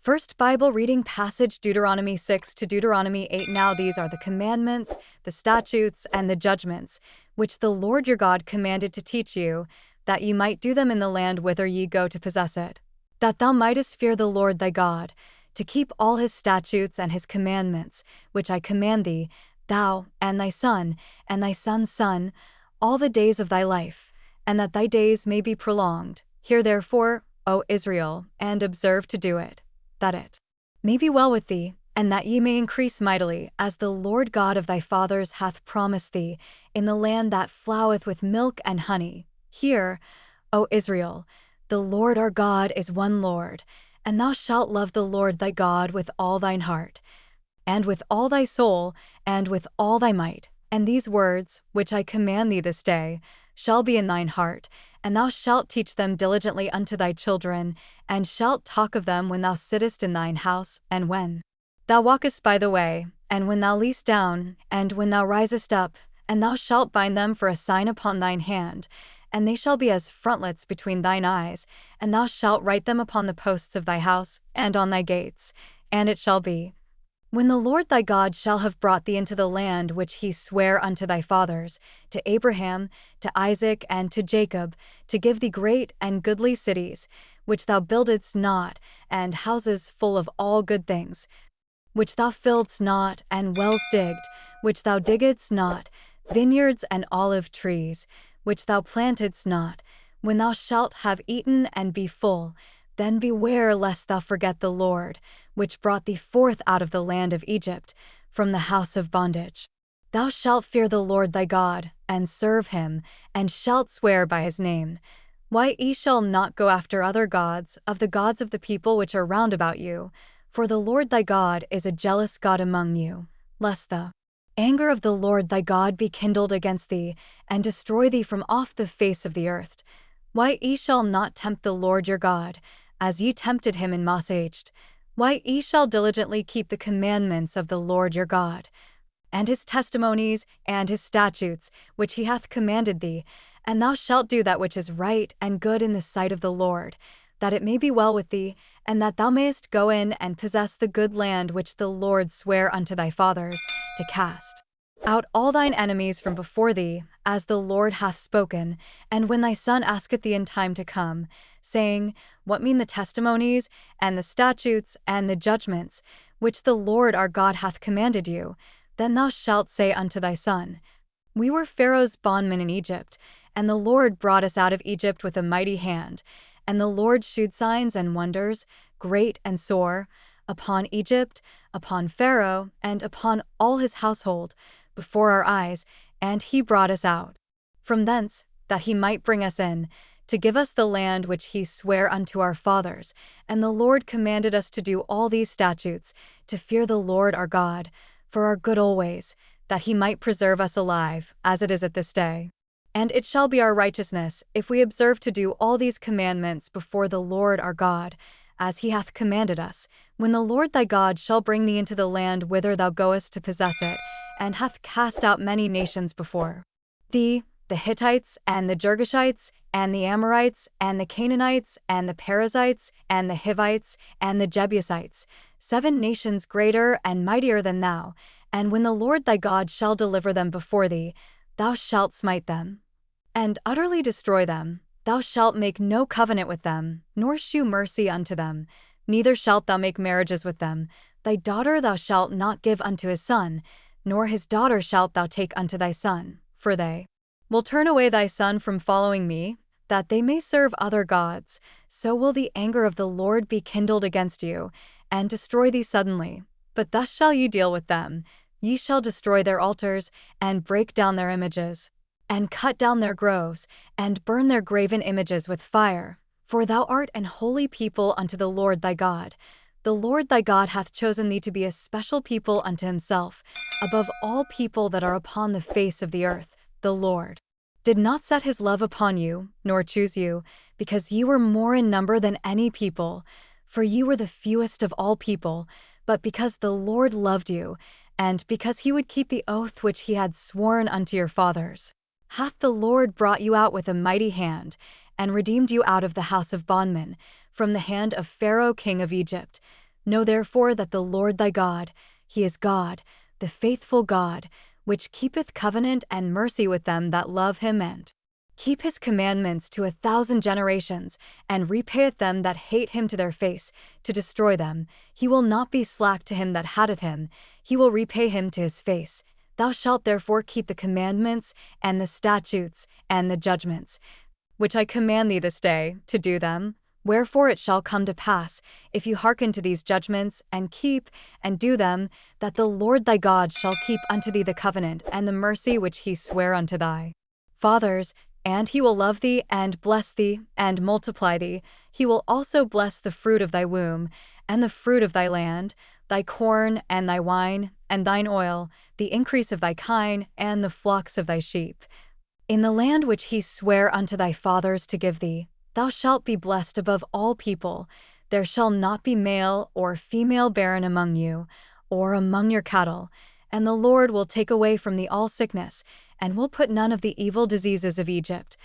First Bible reading passage Deuteronomy 6 to Deuteronomy 8. Now these are the commandments, the statutes, and the judgments, which the Lord your God commanded to teach you, that ye might do them in the land whither ye go to possess it. That thou mightest fear the Lord thy God, to keep all his statutes and his commandments, which I command thee, thou, and thy son, and thy son's son, all the days of thy life, and that thy days may be prolonged. Hear therefore, O Israel, and observe to do it, that it may be well with thee, and that ye may increase mightily, as the Lord God of thy fathers hath promised thee, in the land that floweth with milk and honey. Hear, O Israel, the Lord our God is one Lord, and thou shalt love the Lord thy God with all thine heart, and with all thy soul, and with all thy might. And these words, which I command thee this day, shall be in thine heart, and thou shalt teach them diligently unto thy children, and shalt talk of them when thou sittest in thine house, and when thou walkest by the way, and when thou liest down, and when thou risest up, and thou shalt bind them for a sign upon thine hand, and they shall be as frontlets between thine eyes, and thou shalt write them upon the posts of thy house, and on thy gates. And it shall be, when the Lord thy God shall have brought thee into the land which he sware unto thy fathers, to Abraham, to Isaac, and to Jacob, to give thee great and goodly cities, which thou buildedst not, and houses full of all good things, which thou filledst not, and wells digged, which thou diggedst not, vineyards and olive trees, which thou plantedst not, when thou shalt have eaten and be full, then beware lest thou forget the Lord, which brought thee forth out of the land of Egypt, from the house of bondage. Thou shalt fear the Lord thy God, and serve him, and shalt swear by his name. Why ye shall not go after other gods, of the gods of the people which are round about you, for the Lord thy God is a jealous God among you, lest the anger of the Lord thy God be kindled against thee, and destroy thee from off the face of the earth. Why ye shall not tempt the Lord your God, as ye tempted him in Massaged. Why ye shall diligently keep the commandments of the Lord your God, and his testimonies, and his statutes, which he hath commanded thee, and thou shalt do that which is right and good in the sight of the Lord, that it may be well with thee, and that thou mayest go in and possess the good land which the Lord sware unto thy fathers, to cast out all thine enemies from before thee, as the Lord hath spoken. And when thy son asketh thee in time to come, saying, What mean the testimonies, and the statutes, and the judgments, which the Lord our God hath commanded you? Then thou shalt say unto thy son, We were Pharaoh's bondmen in Egypt, and the Lord brought us out of Egypt with a mighty hand, and the Lord shewed signs and wonders, great and sore, upon Egypt, upon Pharaoh, and upon all his household, before our eyes, and he brought us out from thence, that he might bring us in, to give us the land which he sware unto our fathers. And the Lord commanded us to do all these statutes, to fear the Lord our God, for our good always, that he might preserve us alive, as it is at this day. And it shall be our righteousness, if we observe to do all these commandments before the Lord our God, as he hath commanded us, when the Lord thy God shall bring thee into the land whither thou goest to possess it, and hath cast out many nations before thee, the Hittites, and the Girgashites, and the Amorites, and the Canaanites, and the Perizzites, and the Hivites, and the Jebusites, 7 nations greater and mightier than thou. And when the Lord thy God shall deliver them before thee, thou shalt smite them, and utterly destroy them. Thou shalt make no covenant with them, nor shew mercy unto them, neither shalt thou make marriages with them. Thy daughter thou shalt not give unto his son, nor his daughter shalt thou take unto thy son, for they will turn away thy son from following me, that they may serve other gods. So will the anger of the Lord be kindled against you, and destroy thee suddenly. But thus shall ye deal with them. Ye shall destroy their altars, and break down their images, and cut down their groves, and burn their graven images with fire. For thou art an holy people unto the Lord thy God. The Lord thy God hath chosen thee to be a special people unto himself, above all people that are upon the face of the earth. The Lord did not set his love upon you, nor choose you, because ye were more in number than any people, for ye were the fewest of all people, but because the Lord loved you, and because he would keep the oath which he had sworn unto your fathers, hath the Lord brought you out with a mighty hand, and redeemed you out of the house of bondmen, from the hand of Pharaoh king of Egypt. Know therefore that the Lord thy God, he is God, the faithful God, which keepeth covenant and mercy with them that love him and keep his commandments to 1,000 generations, and repayeth them that hate him to their face, to destroy them. He will not be slack to him that hateth him, he will repay him to his face. Thou shalt therefore keep the commandments, and the statutes, and the judgments, which I command thee this day, to do them. Wherefore it shall come to pass, if you hearken to these judgments, and keep, and do them, that the Lord thy God shall keep unto thee the covenant and the mercy which he sware unto thy fathers, and he will love thee, and bless thee, and multiply thee. He will also bless the fruit of thy womb, and the fruit of thy land, thy corn, and thy wine, and thine oil, the increase of thy kine, and the flocks of thy sheep. In the land which he sware unto thy fathers to give thee, thou shalt be blessed above all people. There shall not be male or female barren among you, or among your cattle. And the Lord will take away from thee all sickness, and will put none of the evil diseases of Egypt,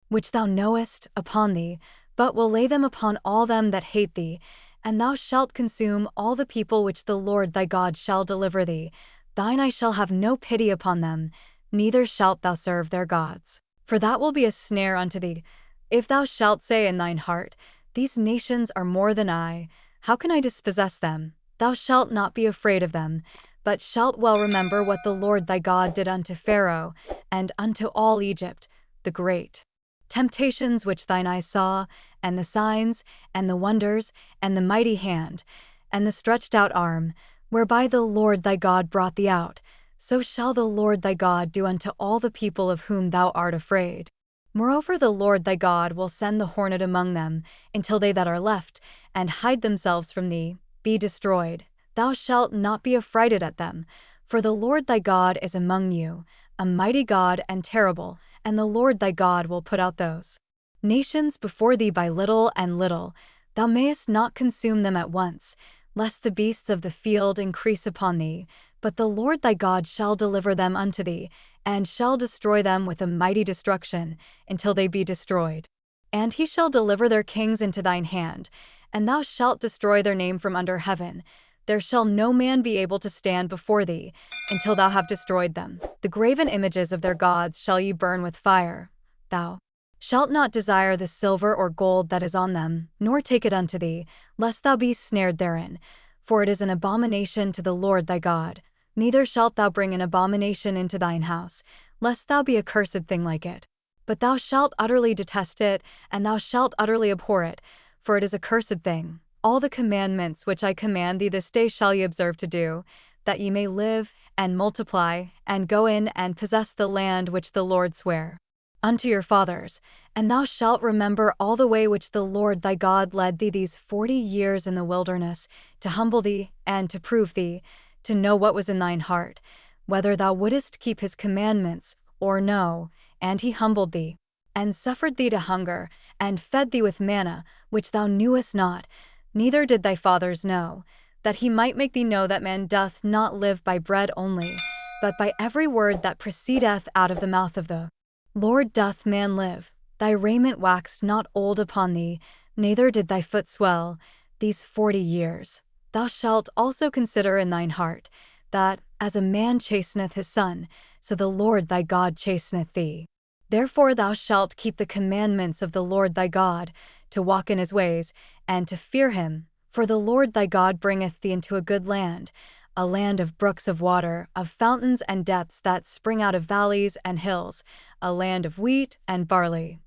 which thou knowest, upon thee, but will lay them upon all them that hate thee. And thou shalt consume all the people which the Lord thy God shall deliver thee. Thine eye shall have no pity upon them, neither shalt thou serve their gods. For that will be a snare unto thee. If thou shalt say in thine heart, These nations are more than I, how can I dispossess them? Thou shalt not be afraid of them, but shalt well remember what the Lord thy God did unto Pharaoh, and unto all Egypt, the great temptations which thine eyes saw, and the signs, and the wonders, and the mighty hand, and the stretched out arm, whereby the Lord thy God brought thee out. So shall the Lord thy God do unto all the people of whom thou art afraid. Moreover, the Lord thy God will send the hornet among them, until they that are left, and hide themselves from thee, be destroyed. Thou shalt not be affrighted at them, for the Lord thy God is among you, a mighty God and terrible, and the Lord thy God will put out those nations before thee by little and little. Thou mayest not consume them at once, lest the beasts of the field increase upon thee, but the Lord thy God shall deliver them unto thee, and shall destroy them with a mighty destruction, until they be destroyed. And he shall deliver their kings into thine hand, and thou shalt destroy their name from under heaven. There shall no man be able to stand before thee, until thou have destroyed them. The graven images of their gods shall ye burn with fire. Thou shalt not desire the silver or gold that is on them, nor take it unto thee, lest thou be snared therein, for it is an abomination to the Lord thy God. Neither shalt thou bring an abomination into thine house, lest thou be a cursed thing like it. But thou shalt utterly detest it, and thou shalt utterly abhor it, for it is a cursed thing. All the commandments which I command thee this day shall ye observe to do, that ye may live, and multiply, and go in and possess the land which the Lord sware unto your fathers. And thou shalt remember all the way which the Lord thy God led thee these 40 years in the wilderness, to humble thee, and to prove thee, to know what was in thine heart, whether thou wouldest keep his commandments, or no. And he humbled thee, and suffered thee to hunger, and fed thee with manna, which thou knewest not, neither did thy fathers know, that he might make thee know that man doth not live by bread only, but by every word that proceedeth out of the mouth of the Lord doth man live. Thy raiment waxed not old upon thee, neither did thy foot swell, these 40 years. Thou shalt also consider in thine heart, that, as a man chasteneth his son, so the Lord thy God chasteneth thee. Therefore thou shalt keep the commandments of the Lord thy God, to walk in his ways, and to fear him. For the Lord thy God bringeth thee into a good land, a land of brooks of water, of fountains and depths that spring out of valleys and hills, a land of wheat and barley,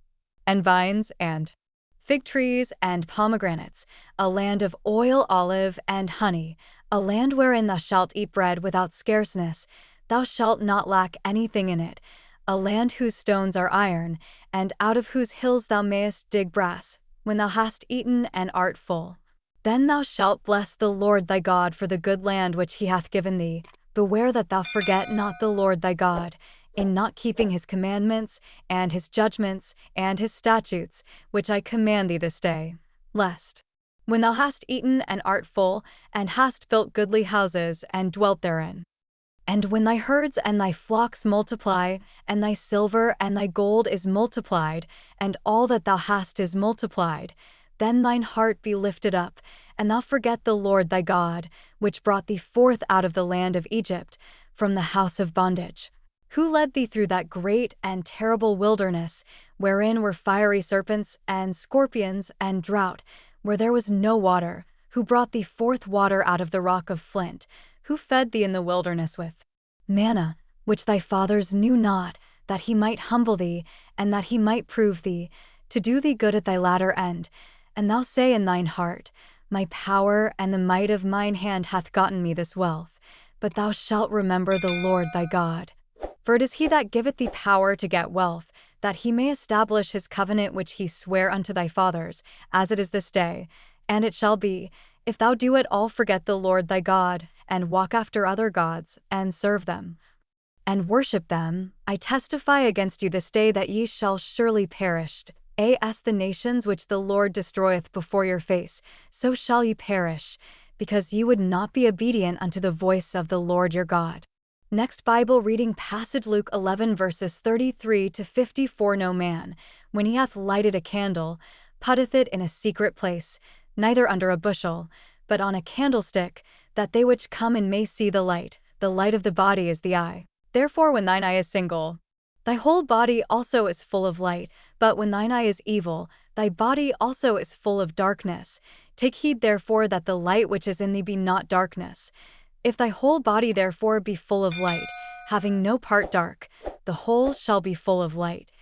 and vines and fig trees and pomegranates, a land of oil, olive, and honey, a land wherein thou shalt eat bread without scarceness, thou shalt not lack anything in it, a land whose stones are iron, and out of whose hills thou mayest dig brass, when thou hast eaten and art full. Then thou shalt bless the Lord thy God for the good land which he hath given thee. Beware that thou forget not the Lord thy God, in not keeping his commandments, and his judgments, and his statutes, which I command thee this day, lest, when thou hast eaten and art full, and hast built goodly houses, and dwelt therein, and when thy herds and thy flocks multiply, and thy silver and thy gold is multiplied, and all that thou hast is multiplied, then thine heart be lifted up, and thou forget the Lord thy God, which brought thee forth out of the land of Egypt, from the house of bondage. Who led thee through that great and terrible wilderness, wherein were fiery serpents and scorpions and drought, where there was no water, who brought thee forth water out of the rock of flint, who fed thee in the wilderness with manna, which thy fathers knew not, that he might humble thee, and that he might prove thee, to do thee good at thy latter end. And thou say in thine heart, My power and the might of mine hand hath gotten me this wealth. But thou shalt remember the Lord thy God. For it is he that giveth thee power to get wealth, that he may establish his covenant which he sware unto thy fathers, as it is this day. And it shall be, if thou do at all forget the Lord thy God, and walk after other gods, and serve them, and worship them, I testify against you this day that ye shall surely perish. As the nations which the Lord destroyeth before your face, so shall ye perish, because ye would not be obedient unto the voice of the Lord your God. Next Bible reading passage, Luke 11 verses 33 to 54. No man, when he hath lighted a candle, putteth it in a secret place, neither under a bushel, but on a candlestick, that they which come in may see the light. The light of the body is the eye. Therefore when thine eye is single, thy whole body also is full of light, but when thine eye is evil, thy body also is full of darkness. Take heed therefore that the light which is in thee be not darkness. If thy whole body therefore be full of light, having no part dark, the whole shall be full of light.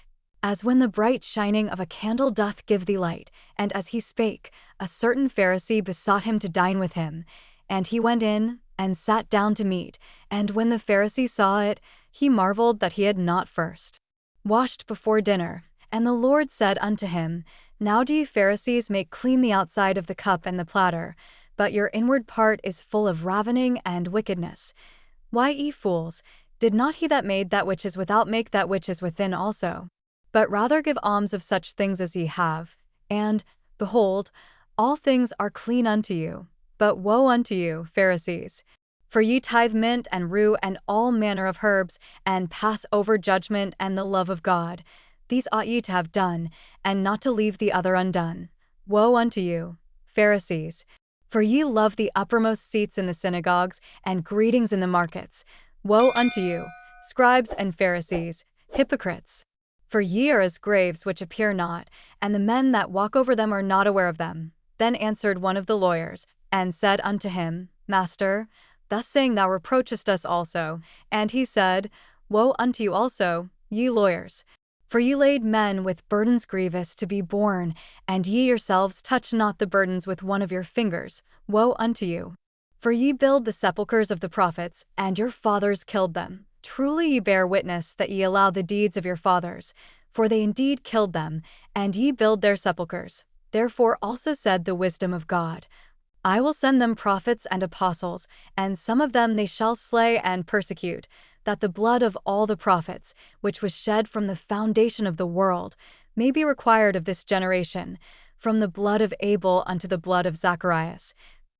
As when the bright shining of a candle doth give thee light. And as he spake, a certain Pharisee besought him to dine with him. And he went in, and sat down to meat. And when the Pharisee saw it, he marveled that he had not first washed before dinner. And the Lord said unto him, Now do ye Pharisees make clean the outside of the cup and the platter, but your inward part is full of ravening and wickedness. Why, ye fools, did not he that made that which is without make that which is within also? But rather give alms of such things as ye have. And, behold, all things are clean unto you. But woe unto you, Pharisees! For ye tithe mint and rue and all manner of herbs, and pass over judgment and the love of God. These ought ye to have done, and not to leave the other undone. Woe unto you, Pharisees! For ye love the uppermost seats in the synagogues, and greetings in the markets. Woe unto you, scribes and Pharisees, hypocrites! For ye are as graves which appear not, and the men that walk over them are not aware of them. Then answered one of the lawyers, and said unto him, Master, thus saying thou reproachest us also. And he said, Woe unto you also, ye lawyers! For ye laid men with burdens grievous to be borne, and ye yourselves touch not the burdens with one of your fingers. Woe unto you! For ye build the sepulchres of the prophets, and your fathers killed them. Truly ye bear witness that ye allow the deeds of your fathers, for they indeed killed them, and ye build their sepulchres. Therefore also said the wisdom of God, I will send them prophets and apostles, and some of them they shall slay and persecute, that the blood of all the prophets, which was shed from the foundation of the world, may be required of this generation, from the blood of Abel unto the blood of Zacharias,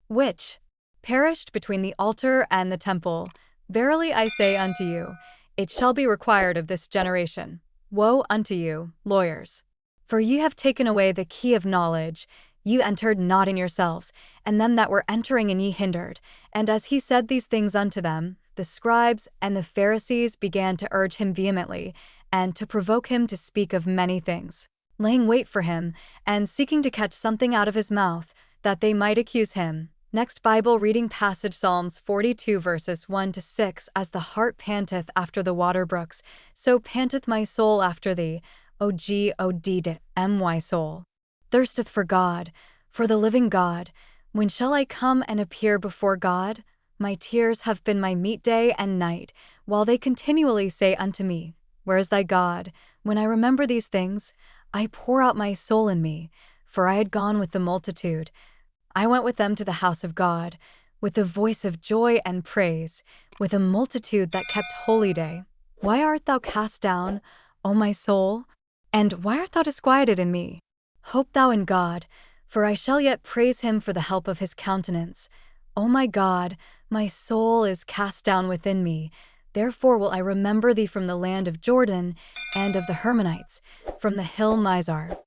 which perished between the altar and the temple. Verily I say unto you, it shall be required of this generation. Woe unto you, lawyers! For ye have taken away the key of knowledge. Ye entered not in yourselves, and them that were entering in ye hindered. And as he said these things unto them, the scribes and the Pharisees began to urge him vehemently, and to provoke him to speak of many things, laying wait for him, and seeking to catch something out of his mouth, that they might accuse him. Next Bible reading passage, Psalms 42 verses 1 to 6. As the hart panteth after the water brooks, so panteth my soul after thee, O God, my soul thirsteth for God, for the living God. When shall I come and appear before God? My tears have been my meat day and night, while they continually say unto me, Where is thy God? When I remember these things, I pour out my soul in me, for I had gone with the multitude. I went with them to the house of God, with the voice of joy and praise, with a multitude that kept holy day. Why art thou cast down, O my soul? And why art thou disquieted in me? Hope thou in God, for I shall yet praise him for the help of his countenance. O my God, my soul is cast down within me. Therefore will I remember thee from the land of Jordan, and of the Hermonites, from the hill Mizar.